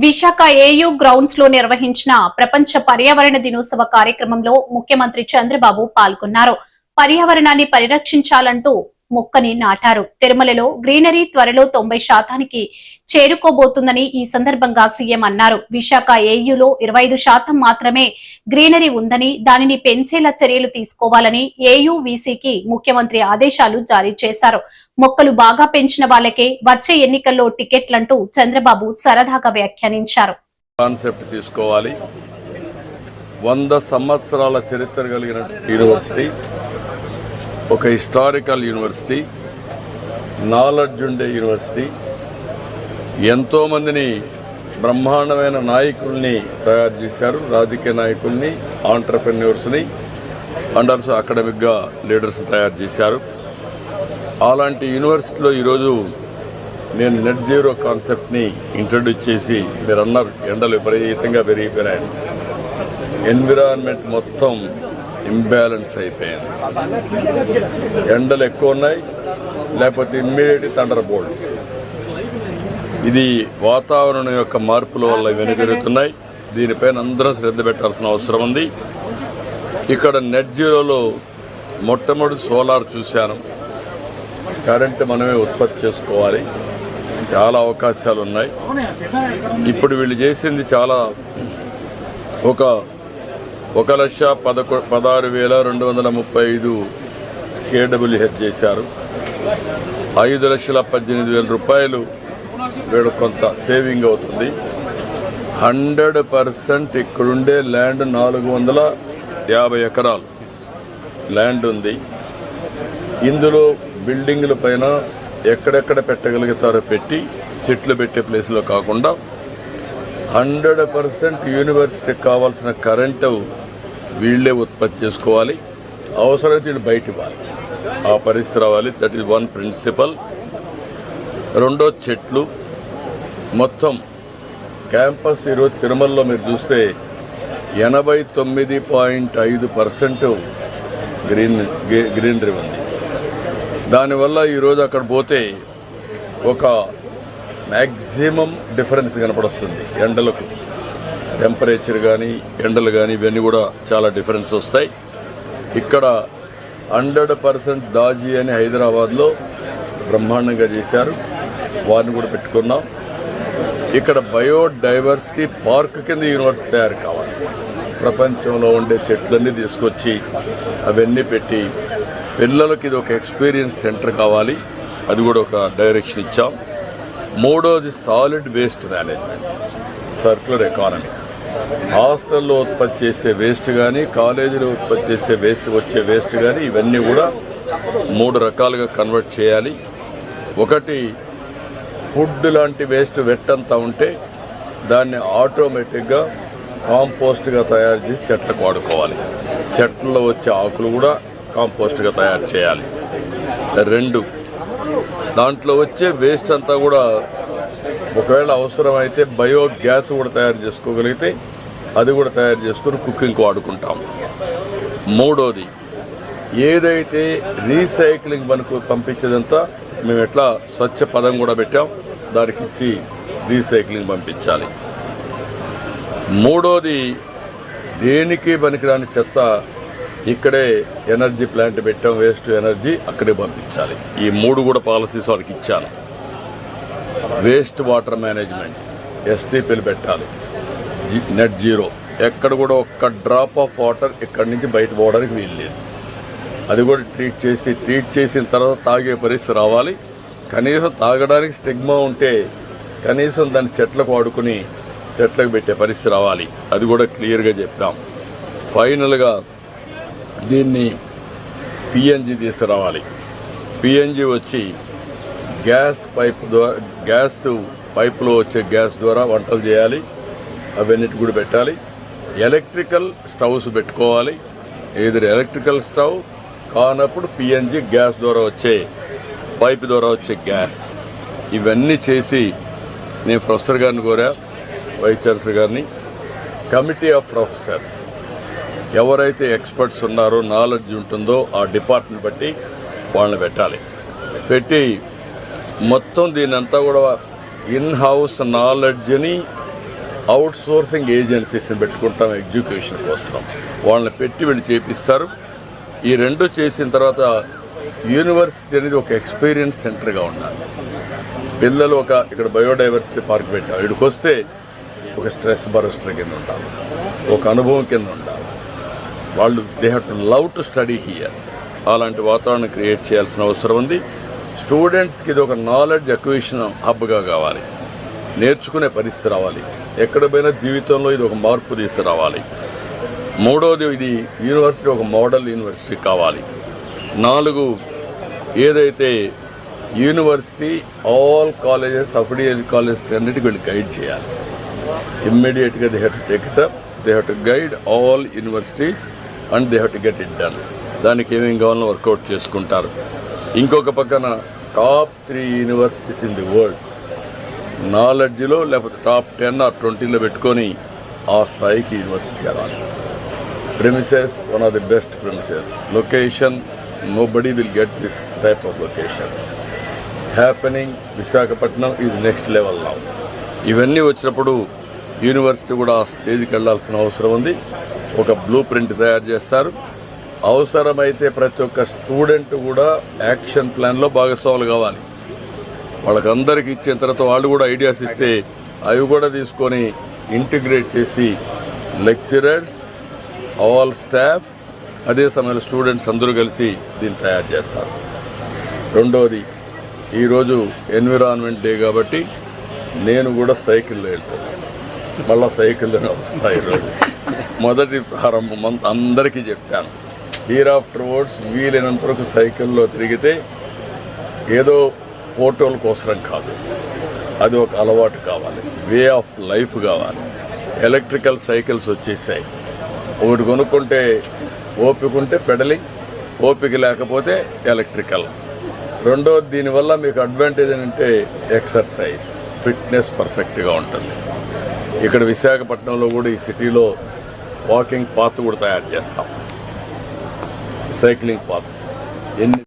Visakha AU grounds లో నిర్వహించిన ప్రపంచ పర్యావరణ దినోత్సవ కార్యక్రమంలో ముఖ్యమంత్రి చంద్రబాబు పాల్గొన్నారు. పర్యావరణాన్ని పరిరక్షించాలంటూ మొక్కని నాటారు. తిరుమలలో గ్రీనరీ త్వరలో 90% చేరుకోబోతుందని ఈ సందర్భంగా సీఎం అన్నారు. విశాఖ ఏయూలో 25% మాత్రమే గ్రీనరీ ఉందని, దానిని పెంచేలా చర్యలు తీసుకోవాలని ఏయూ వీసీకి ముఖ్యమంత్రి ఆదేశాలు జారీ చేశారు. మొక్కలు బాగా పెంచిన వాళ్ళకే వచ్చే ఎన్నికల్లో టికెట్లంటూ చంద్రబాబు సరదాగా వ్యాఖ్యానించారు. కాన్సెప్ట్ తీసుకోవాలి. 100 సంవత్సరాల చరిత్ర కలిగిన యూనివర్సిటీ, ఒక హిస్టారికల్ యూనివర్సిటీ, నాలెడ్జ్ ఉండే యూనివర్సిటీ, ఎంతోమందిని బ్రహ్మాండమైన నాయకుల్ని తయారు చేశారు. రాజకీయ నాయకుల్ని, ఆంటర్ప్రెన్యూర్స్ని అండ్ ఆల్సో అకాడమిక్గా లీడర్స్ తయారు చేశారు. అలాంటి యూనివర్సిటీలో ఈరోజు నేను నెట్ జీరో కాన్సెప్ట్ని ఇంట్రడ్యూస్ చేసి, మీరు అన్నారు ఎండలు విపరీతంగా పెరిగిపోయినాయి, ఎన్విరాన్మెంట్ మొత్తం ఇంబ్యాలెన్స్ అయిపోయింది, ఎండలు ఎక్కువ ఉన్నాయి, లేకపోతే ఇమ్మీడియట్ థండర్ బోల్ట్స్. ఇది వాతావరణం యొక్క మార్పుల వల్ల ఇవన్నీ జరుగుతున్నాయి. దీనిపైన అందరం శ్రద్ధ పెట్టాల్సిన అవసరం ఉంది. ఇక్కడ నెట్ జీరోలో మొట్టమొదటి సోలార్ చూశాను. కరెంటు మనమే ఉత్పత్తి చేసుకోవాలి, చాలా అవకాశాలు ఉన్నాయి. ఇప్పుడు వీళ్ళు చేసింది చాలా, 1,16,235 KWH చేశారు. 5,18,000 రూపాయలు వీళ్ళు కొంత సేవింగ్ అవుతుంది. 100% ఇక్కడుండే ల్యాండ్ 450 ఎకరాలు ల్యాండ్ ఉంది. ఇందులో బిల్డింగ్ల పైన ఎక్కడెక్కడ పెట్టగలుగుతారో పెట్టి, చెట్లు పెట్టే ప్లేస్లో కాకుండా 100% యూనివర్సిటీకి కావాల్సిన కరెంటు వీళ్ళే ఉత్పత్తి చేసుకోవాలి. అవసరమైతే వీళ్ళు బయట ఇవ్వాలి, ఆ పరిస్థితి రావాలి. That is one principle. రెండో, చెట్లు మొత్తం క్యాంపస్ ఈరోజు తిరుమలలో మీరు చూస్తే 89.5% గ్రీనరీ ఉంది. దానివల్ల ఈరోజు అక్కడ పోతే ఒక మ్యాక్సిమం డిఫరెన్స్ కనపడుస్తుంది. ఎండలకు టెంపరేచర్ కానీ, ఎండలు కానీ, ఇవన్నీ కూడా చాలా డిఫరెన్స్ వస్తాయి. ఇక్కడ 100% దాజీ అని హైదరాబాద్లో బ్రహ్మాండంగా చేశారు, వారిని కూడా పెట్టుకున్నాం. ఇక్కడ బయోడైవర్సిటీ పార్క్ కింద యూనివర్సిటీ తయారు కావాలి. ప్రపంచంలో ఉండే చెట్లన్నీ తీసుకొచ్చి అవన్నీ పెట్టి పిల్లలకి ఇది ఒక ఎక్స్పీరియన్స్ సెంటర్ కావాలి. అది కూడా ఒక డైరెక్షన్ ఇచ్చాం. మూడోది solid waste management, circular economy. హాస్టల్లో ఉత్పత్తి చేసే వేస్ట్ కానీ, కాలేజీలో ఉత్పత్తి చేసే వచ్చే వేస్ట్ కానీ, ఇవన్నీ కూడా 3 రకాలుగా కన్వర్ట్ చేయాలి. ఒకటి, ఫుడ్ లాంటి వేస్ట్ వెట్టంతా ఉంటే దాన్ని ఆటోమేటిక్గా కాంపోస్ట్గా తయారు చేసి చెట్లకు వాడుకోవాలి. చెట్లలో వచ్చే ఆకులు కూడా కాంపోస్ట్గా తయారు చేయాలి. 2, దాంట్లో వచ్చే వేస్ట్ అంతా కూడా ఒకవేళ అవసరమైతే బయోగ్యాస్ కూడా తయారు చేసుకోగలిగితే అది కూడా తయారు చేసుకుని కుకింగ్కి వాడుకుంటాం. మూడోది, ఏదైతే రీసైక్లింగ్ మనకు పంపించేదంతా మేము ఎట్లా స్వచ్ఛ పదం కూడా పెట్టాం, దానికి ఇచ్చి రీసైక్లింగ్ పంపించాలి. మూడోది, దేనికి పనికిరాని చెత్త ఇక్కడే ఎనర్జీ ప్లాంట్ పెట్టాం, వేస్ట్ ఎనర్జీ అక్కడే పంపించాలి. ఈ 3 కూడా పాలసీస్ వాళ్ళకి ఇచ్చాను. వేస్ట్ వాటర్ మేనేజ్మెంట్, STPలు పెట్టాలి. నెట్ జీరో, ఎక్కడ కూడా ఒక్క డ్రాప్ ఆఫ్ వాటర్ ఇక్కడి నుంచి బయట పోవడానికి వీల్లేదు. అది కూడా ట్రీట్ చేసిన తర్వాత తాగే పరిస్థితి రావాలి. కనీసం తాగడానికి స్టిగ్మా ఉంటే కనీసం దాన్ని చెట్లకు వాడుకుని చెట్లకు పెట్టే పరిస్థితి రావాలి. అది కూడా క్లియర్గా చెప్పాం. ఫైనల్గా దీన్ని PNG తీసుకురావాలి. PNG వచ్చి గ్యాస్ పైపులో వచ్చే గ్యాస్ ద్వారా వంటలు చేయాలి, అవన్నిటి కూడా పెట్టాలి. ఎలక్ట్రికల్ స్టవ్స్ పెట్టుకోవాలి. ఏదైనా ఎలక్ట్రికల్ స్టవ్ కానప్పుడు PNG గ్యాస్ ద్వారా వచ్చే పైపు ద్వారా వచ్చే గ్యాస్, ఇవన్నీ చేసి నేను ప్రొఫెసర్ గారిని కోరా, వైస్ ఛాన్సలర్ గారిని, కమిటీ ఆఫ్ ప్రొఫెసర్స్ ఎవరైతే ఎక్స్పర్ట్స్ ఉన్నారో, నాలెడ్జ్ ఉంటుందో ఆ డిపార్ట్మెంట్ బట్టి వాళ్ళని పెట్టి మొత్తం దీనంతా కూడా ఇన్ హౌస్ నాలెడ్జ్ని అవుట్ సోర్సింగ్ ఏజెన్సీస్ని పెట్టుకుంటాం ఎడ్యుకేషన్ కోసం. వాళ్ళని పెట్టి వీళ్ళు చేపిస్తారు. ఈ రెండు చేసిన తర్వాత యూనివర్సిటీ అనేది ఒక ఎక్స్పీరియన్స్ సెంటర్గా ఉండాలి. పిల్లలు ఇక్కడ బయోడైవర్సిటీ పార్క్ పెట్టాం, ఇక్కడికి వస్తే ఒక స్ట్రెస్ బరస్టర్ కింద ఉండాలి, ఒక అనుభవం కింద ఉండాలి. వాళ్ళు they have to love to study here. అలాంటి వాతావరణం క్రియేట్ చేయాల్సిన అవసరం ఉంది. స్టూడెంట్స్కి ఇది ఒక నాలెడ్జ్ అక్విజిషన్ హబ్గా కావాలి, నేర్చుకునే పరిస్థితి రావాలి. ఎక్కడ పోయినా జీవితంలో ఇది ఒక మార్పు తీసుకురావాలి. మూడోది, ఇది యూనివర్సిటీ ఒక మోడల్ యూనివర్సిటీ కావాలి. 4, ఏదైతే university all colleges affiliated colleges అన్నిటికీ వీళ్ళు గైడ్ చేయాలి. ఇమ్మీడియట్గా they have to take it up, they have to guide all universities and they have to get it done. దానికి ఏమేమి కావాలో వర్కౌట్ చేసుకుంటారు. ఇంకొక పక్కన top 3 universities in the world నాలెడ్జ్లో లేకపోతే టాప్ 10 or 20లో పెట్టుకొని ఆ స్థాయికి యూనివర్సిటీ చేరాలి. Premises one of the best premises. Location nobody will get this type of location happening. Visakhapatnam is next level now. ఇవన్నీ వచ్చినప్పుడు యూనివర్సిటీ కూడా ఆ స్టేజ్కి వెళ్ళాల్సిన అవసరం ఉంది. ఒక బ్లూ ప్రింట్ తయారు చేస్తారు. అవసరమైతే ప్రతి ఒక్క స్టూడెంట్ కూడా యాక్షన్ ప్లాన్లో భాగస్వాములు కావాలి. వాళ్ళకందరికీ ఇచ్చిన తర్వాత వాళ్ళు కూడా ఐడియాస్ ఇస్తే అవి కూడా తీసుకొని ఇంటిగ్రేట్ చేసి లెక్చరర్స్, ఆల్ స్టాఫ్, అదే సమయంలో స్టూడెంట్స్ అందరూ కలిసి దీన్ని తయారు చేస్తారు. రెండోది, ఈరోజు ఎన్విరాన్మెంట్ డే కాబట్టి నేను కూడా సైకిల్లో వెళ్తాను. మళ్ళీ సైకిల్లోనే వస్తాను. ఈరోజు మొదటి ప్రారంభం అందరికీ చెప్పాను, హీర్ ఆఫ్టర్ వర్డ్స్ వీలైనంత వరకు సైకిల్లో తిరిగితే ఏదో ఫోటోల కోసం కాదు, అది ఒక అలవాటు కావాలి, వే ఆఫ్ లైఫ్ కావాలి. ఎలక్ట్రికల్ సైకిల్స్ వచ్చేసాయి. ఒకటి కొనుక్కుంటే ఓపిక ఉంటే పెడలింగ్, ఓపిక లేకపోతే ఎలక్ట్రికల్. రెండోది, దీనివల్ల మీకు అడ్వాంటేజ్ ఏంటంటే ఎక్సర్సైజ్, ఫిట్నెస్ పర్ఫెక్ట్గా ఉంటుంది. ఇక్కడ విశాఖపట్నంలో కూడా ఈ సిటీలో వాకింగ్ పాత్ కూడా తయారు చేస్తాం, సైక్లింగ్ పాత్స్.